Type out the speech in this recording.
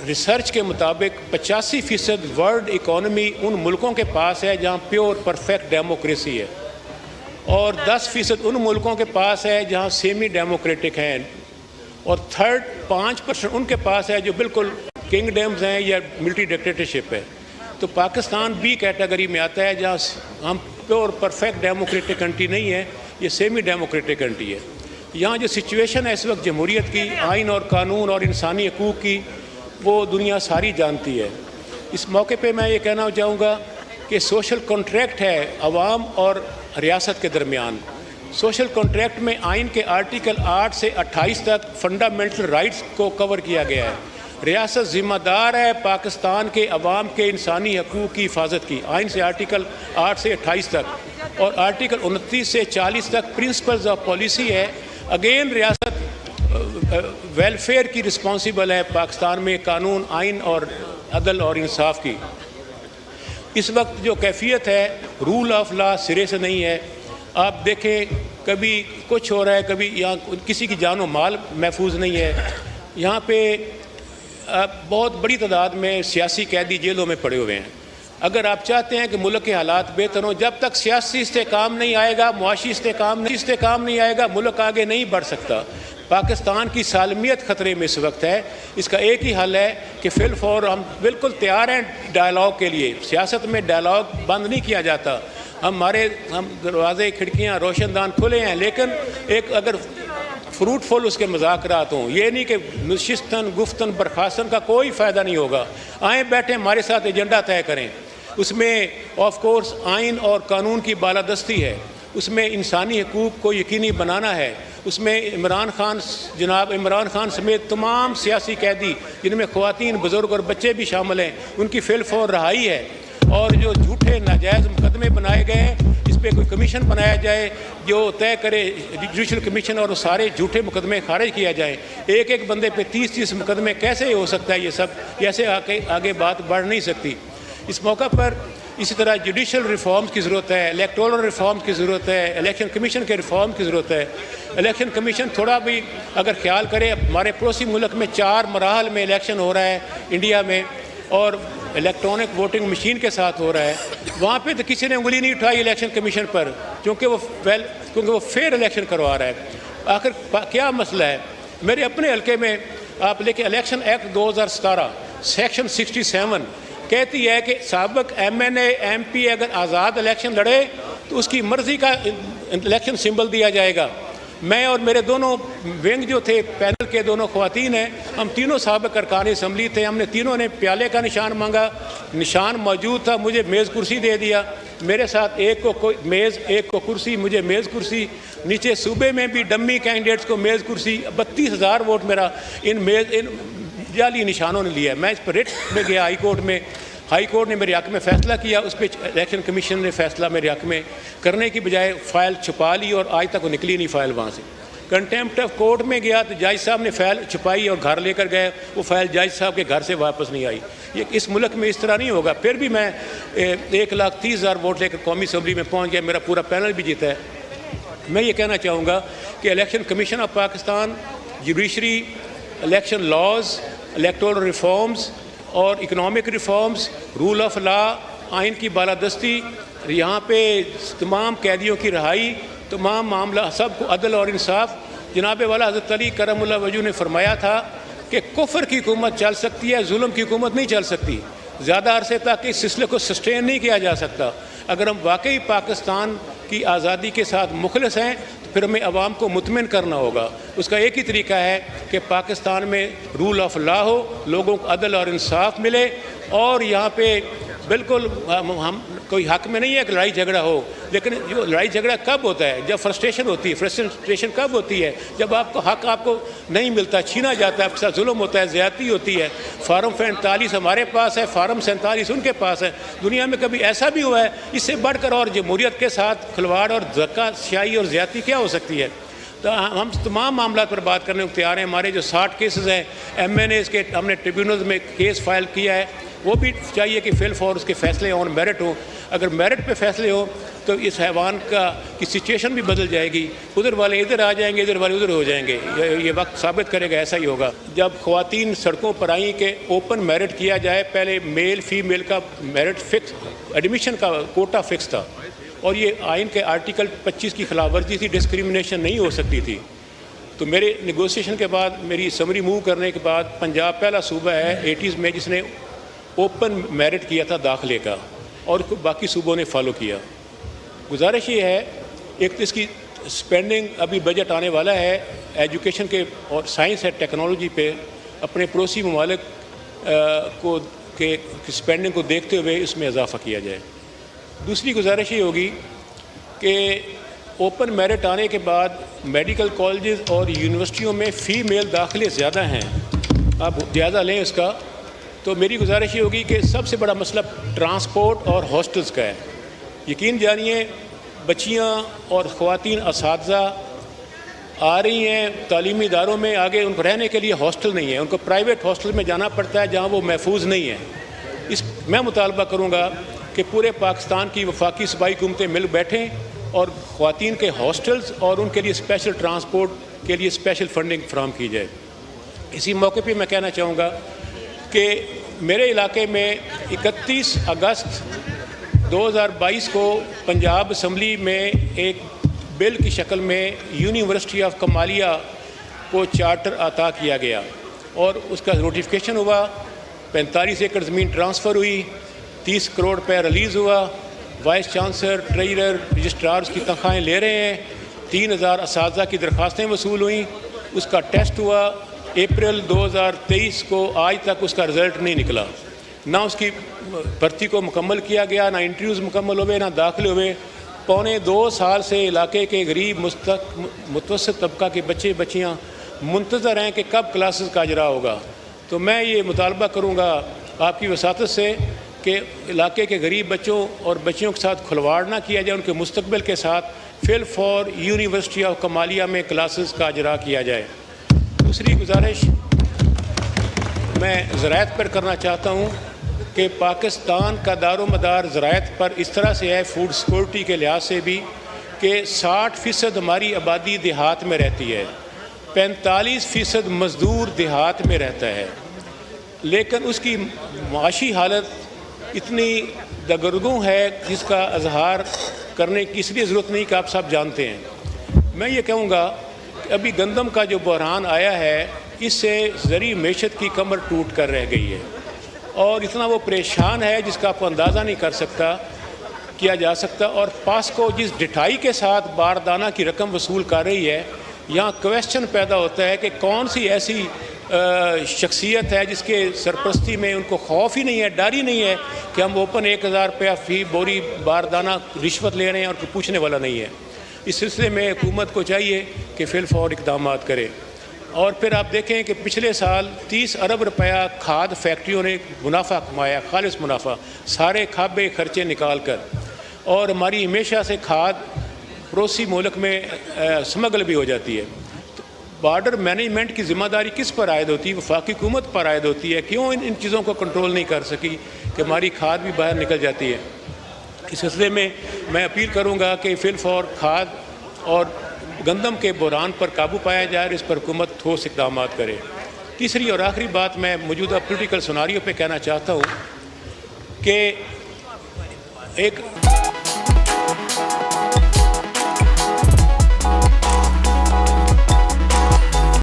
Research کے مطابق 85% world economy in ملکوں کے پاس ہے جہاں پیور پرفیکٹ ڈیموکریسی ہے، اور 10% ان ملکوں کے پاس ہے جہاں سیمی ڈیموکریٹک ہیں، اور 5% ان کے پاس ہے جو بالکل کنگڈمز ہیں یا ملٹری ڈکٹیٹرشپ ہے۔ تو پاکستان بی کیٹیگری میں آتا ہے، جہاں ہم پیور پرفیکٹ ڈیموکریٹک کنٹری نہیں ہے، یہ سیمی ڈیموکریٹک کنٹری ہے۔ یہاں جو سچویشن ہے اس وقت جمہوریت کی، آئین اور قانون اور انسانی حقوق کی، وہ دنیا ساری جانتی ہے۔ اس موقع پہ میں یہ کہنا چاہوں گا کہ سوشل کنٹریکٹ ہے عوام اور ریاست کے درمیان۔ سوشل کنٹریکٹ میں آئین کے آرٹیکل 8 سے 28 تک فنڈامنٹل رائٹس کو کور کیا گیا ہے۔ ریاست ذمہ دار ہے پاکستان کے عوام کے انسانی حقوق کی حفاظت کی، آئین سے آرٹیکل 8 سے 28 تک، اور آرٹیکل 29 سے 40 تک پرنسپلز آف پالیسی ہے۔ اگین ریاست ویلفیئر کی رسپانسیبل ہے پاکستان میں، قانون، آئین اور عدل اور انصاف کی۔ اس وقت جو کیفیت ہے رول آف لا سرے سے نہیں ہے۔ آپ دیکھیں کبھی کچھ ہو رہا ہے، کبھی یہاں کسی کی جان و مال محفوظ نہیں ہے۔ یہاں پہ بہت بڑی تعداد میں سیاسی قیدی جیلوں میں پڑے ہوئے ہیں۔ اگر آپ چاہتے ہیں کہ ملک کے حالات بہتر ہوں، جب تک سیاسی استحکام نہیں آئے گا، معاشی استحکام نہیں آئے گا، ملک آگے نہیں بڑھ سکتا۔ پاکستان کی سالمیت خطرے میں اس وقت ہے۔ اس کا ایک ہی حل ہے کہ فی الفور ہم بالکل تیار ہیں ڈائلاگ کے لیے۔ سیاست میں ڈائلاگ بند نہیں کیا جاتا، ہم دروازے کھڑکیاں روشن دان کھلے ہیں، لیکن ایک اگر فروٹفل اس کے مذاکرات ہوں، یہ نہیں کہ نشستن گفتن برخاستن کا کوئی فائدہ نہیں ہوگا۔ آئیں بیٹھیں ہمارے ساتھ ایجنڈا طے کریں۔ اس میں آف کورس آئین اور قانون کی بالادستی ہے، اس میں انسانی حقوق کو یقینی بنانا ہے، اس میں جناب عمران خان سمیت تمام سیاسی قیدی جن میں خواتین، بزرگ اور بچے بھی شامل ہیں، ان کی فی الفور رہائی ہے۔ اور جو جھوٹے ناجائز مقدمے بنائے گئے ہیں، اس پہ کوئی کمیشن بنایا جائے جو طے کرے، جوڈیشل کمیشن، اور سارے جھوٹے مقدمے خارج کیا جائیں۔ ایک بندے پہ 30 مقدمے کیسے ہو سکتا ہے؟ یہ سب ایسے آگے بات بڑھ نہیں سکتی۔ اس موقع پر اسی طرح جوڈیشل ریفارمز کی ضرورت ہے، الیکٹورل ریفارمز کی ضرورت ہے، الیکشن کمیشن کے ریفارم کی ضرورت ہے۔ الیکشن کمیشن تھوڑا بھی اگر خیال کرے، ہمارے پڑوسی ملک میں 4 مراحل میں الیکشن ہو رہا ہے انڈیا میں، اور الیکٹرانک ووٹنگ مشین کے ساتھ ہو رہا ہے۔ وہاں پہ تو کسی نے انگلی نہیں اٹھائی الیکشن کمیشن پر، کیونکہ وہ فیئر الیکشن کروا رہا ہے۔ آخر کیا مسئلہ ہے؟ میرے اپنے حلقے میں آپ لے کے الیکشن ایکٹ 2017 سیکشن 67 کہتی ہے کہ سابق M N A M P اگر آزاد الیکشن لڑے تو اس کی مرضی کا الیکشن سمبل دیا جائے گا۔ میں اور میرے دونوں ونگ جو تھے، پینل کے دونوں خواتین ہیں، ہم تینوں سابق ارکان اسمبلی تھے، ہم نے تینوں نے پیالے کا نشان مانگا، نشان موجود تھا، مجھے میز کرسی دے دیا۔ میرے ساتھ ایک کو میز، ایک کو کرسی، مجھے میز کرسی۔ نیچے صوبے میں بھی ڈمی کینڈیڈیٹس کو میز کرسی۔ 32,000 ووٹ میرا ان جعلی نشانوں نے لیا۔ میں اس پر ریٹ میں گیا ہائی کورٹ میں، ہائی کورٹ نے میرے حق میں فیصلہ کیا، اس پہ الیکشن کمیشن نے فیصلہ میرے حق میں کرنے کی بجائے فائل چھپا لی، اور آج تک وہ نکلی نہیں فائل وہاں سے۔ کنٹیمپٹ آف کورٹ میں گیا تو جج صاحب نے فائل چھپائی اور گھر لے کر گئے، وہ فائل جج صاحب کے گھر سے واپس نہیں آئی۔ یہ اس ملک میں اس طرح نہیں ہوگا۔ پھر بھی میں 1,30,000 ووٹ لے کر قومی اسمبلی میں پہنچ گیا، میرا پورا پینل بھی جیتا ہے۔ میں یہ کہنا چاہوں گا کہ election commission of Pakistan, judiciary, election laws, electoral reforms اور economic reforms, rule of law, آئین کی بالادستی، یہاں پہ تمام قیدیوں کی رہائی، تمام معاملہ سب کو عدل اور انصاف۔ جناب والا حضرت علی کرم اللہ وجہ نے فرمایا تھا کہ کفر کی حکومت چل سکتی ہے، ظلم کی حکومت نہیں چل سکتی۔ زیادہ عرصے تک اس سلسلے کو سسٹین نہیں کیا جا سکتا۔ اگر ہم واقعی پاکستان کی آزادی کے ساتھ مخلص ہیں تو پھر ہمیں عوام کو مطمئن کرنا ہوگا۔ اس کا ایک ہی طریقہ ہے کہ پاکستان میں رول آف لا ہو، لوگوں کو عدل اور انصاف ملے، اور یہاں پہ بالکل ہم کوئی حق میں نہیں ہے کہ لڑائی جھگڑا ہو، لیکن جو لڑائی جھگڑا کب ہوتا ہے؟ جب فرسٹریشن ہوتی ہے۔ فرسٹریشن کب ہوتی ہے؟ جب آپ کو حق آپ کو نہیں ملتا، چھینا جاتا ہے، آپ کے ساتھ ظلم ہوتا ہے، زیادتی ہوتی ہے۔ فارم 45 ہمارے پاس ہے، فارم 47 ان کے پاس ہے۔ دنیا میں کبھی ایسا بھی ہوا ہے؟ اس سے بڑھ کر اور جمہوریت کے ساتھ کھلواڑ اور دھکا شاہی اور زیادتی کیا ہو سکتی ہے؟ تو ہم تمام معاملات پر بات کرنے کو تیار ہیں۔ ہمارے جو 60 کیسز ہیں ایم این ایز کے، ہم نے ٹریبیونلز میں کیس فائل کیا ہے، وہ بھی چاہیے کہ فی الفور اس کے فیصلے آن میرٹ ہوں. اگر میرٹ پہ فیصلے ہوں تو اس حیوان کی سچویشن بھی بدل جائے گی, ادھر والے ادھر آ جائیں گے, ادھر والے ادھر ہو جائیں گے. یہ وقت ثابت کرے گا ایسا ہی ہوگا. جب خواتین سڑکوں پر آئیں کہ اوپن میرٹ کیا جائے, پہلے میل فیمیل کا میرٹ فکس, ایڈمیشن کا کوٹا فکس تھا, اور یہ آئین کے آرٹیکل 25 کی خلاف ورزی تھی, ڈسکریمنیشن نہیں ہو سکتی تھی. تو میرے نیگوسیشن کے بعد, میری سمری موو کرنے کے بعد, پنجاب پہلا صوبہ ہے 80s میں جس نے اوپن میرٹ کیا تھا داخلے کا, اور باقی صوبوں نے فالو کیا. گزارش یہ ہے, ایک تو اس کی اسپینڈنگ, ابھی بجٹ آنے والا ہے ایجوکیشن کے اور سائنس اینڈ ٹیکنالوجی پہ, اپنے پڑوسی ممالک کو کے اسپینڈنگ کو دیکھتے ہوئے اس میں اضافہ کیا جائے. دوسری گزارش یہ ہوگی کہ اوپن میرٹ آنے کے بعد میڈیکل کالجز اور یونیورسٹیوں میں فی میل داخلے زیادہ ہیں, آپ جائزہ لیں اس کا. تو میری گزارش یہ ہوگی کہ سب سے بڑا مسئلہ ٹرانسپورٹ اور ہاسٹلز کا ہے. یقین جانیے بچیاں اور خواتین اساتذہ آ رہی ہیں تعلیمی اداروں میں, آگے ان کو رہنے کے لیے ہاسٹل نہیں ہے, ان کو پرائیویٹ ہاسٹل میں جانا پڑتا ہے جہاں وہ محفوظ نہیں ہے. میں مطالبہ کروں گا کہ پورے پاکستان کی وفاقی صوبائی حکومتیں مل بیٹھیں اور خواتین کے ہاسٹلز اور ان کے لیے اسپیشل ٹرانسپورٹ کے لیے اسپیشل فنڈنگ فراہم کی جائے. اسی موقع پہ میں کہنا چاہوں گا کہ میرے علاقے میں 31 اگست 2022 کو پنجاب اسمبلی میں ایک بل کی شکل میں یونیورسٹی آف کمالیہ کو چارٹر عطا کیا گیا, اور اس کا نوٹیفیکیشن ہوا, 45 ایکڑ زمین ٹرانسفر ہوئی, 30 کروڑ روپے ریلیز ہوا, وائس چانسلر, ٹریجرر, رجسٹرار اس کی تنخواہیں لے رہے ہیں, 3000 اساتذہ کی درخواستیں وصول ہوئیں, اس کا ٹیسٹ ہوا اپریل 2023 کو, آج تک اس کا رزلٹ نہیں نکلا. نہ اس کی بھرتی کو مکمل کیا گیا, نہ انٹرویوز مکمل ہوئے, نہ داخلے ہوئے. 2.25 سال سے علاقے کے غریب متوسط طبقہ کے بچے بچیاں منتظر ہیں کہ کب کلاسز کا اجرا ہوگا. تو میں یہ مطالبہ کروں گا آپ کی وساطت سے کہ علاقے کے غریب بچوں اور بچیوں کے ساتھ کھلواڑ نہ کیا جائے, ان کے مستقبل کے ساتھ فی الفور یونیورسٹی آف کمالیہ میں کلاسز کا اجرا کیا جائے. دوسری گزارش میں زراعت پر کرنا چاہتا ہوں کہ پاکستان کا دار و مدار زراعت پر اس طرح سے ہے, فوڈ سیکورٹی کے لحاظ سے بھی, کہ 60% ہماری آبادی دیہات میں رہتی ہے, 45% مزدور دیہات میں رہتا ہے, لیکن اس کی معاشی حالت اتنی دگرگوں ہے جس کا اظہار کرنے کی اس لیے ضرورت نہیں کہ آپ سب جانتے ہیں. میں یہ کہوں گا کہ ابھی گندم کا جو بحران آیا ہے, اس سے زرعی معیشت کی کمر ٹوٹ کر رہ گئی ہے, اور اتنا وہ پریشان ہے جس کا آپ کو اندازہ نہیں کیا جا سکتا. اور پاسکو جس ڈٹائی کے ساتھ باردانہ کی رقم وصول کر رہی ہے, یہاں کویسچن پیدا ہوتا ہے کہ کون سی ایسی شخصیت ہے جس کے سرپرستی میں ان کو خوف ہی نہیں ہے, ڈر ہی نہیں ہے کہ ہم اوپن 1000 روپیہ فی بوری باردانہ رشوت لے رہے ہیں اور کوئی پوچھنے والا نہیں ہے. اس سلسلے میں حکومت کو چاہیے کہ فی الفور اقدامات کرے. اور پھر آپ دیکھیں کہ پچھلے سال 30 ارب روپیہ کھاد فیکٹریوں نے منافع کمایا, خالص منافع, سارے کھابے خرچے نکال کر, اور ہماری ہمیشہ سے کھاد پڑوسی ملک میں سمگل بھی ہو جاتی ہے. بارڈر مینجمنٹ کی ذمہ داری کس پر عائد ہوتی ہے؟ وفاقی حکومت پر عائد ہوتی ہے. کیوں ان چیزوں کو کنٹرول نہیں کر سکی کہ ہماری کھاد بھی باہر نکل جاتی ہے؟ اس سلسلے میں اپیل کروں گا کہ فی الفور کھاد اور گندم کے بحران پر قابو پایا جائے اور اس پر حکومت ٹھوس اقدامات کرے. تیسری اور آخری بات میں موجودہ پولیٹیکل سناریو پہ کہنا چاہتا ہوں کہ ایک